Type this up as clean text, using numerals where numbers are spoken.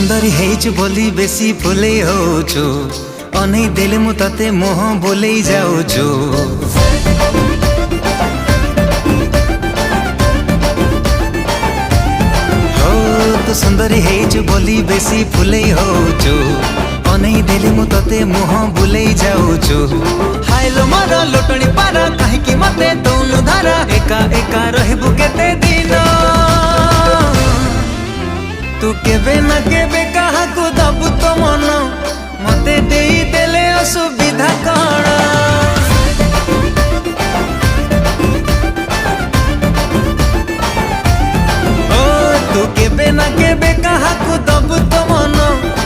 सुंदरी हेचु बोली बेसी फुले होचु अनै देले मु तते मोह बोले जाऊचु। हो तू सुंदरी हेचु बोली बेसी फुले होचु अनै देले मु तते मोह बोले जाऊचु। हायलो मारा लोटणी पारा काहे कि मते तोनु धारा एका एका रहबु केते दिन तू केबे ना केबे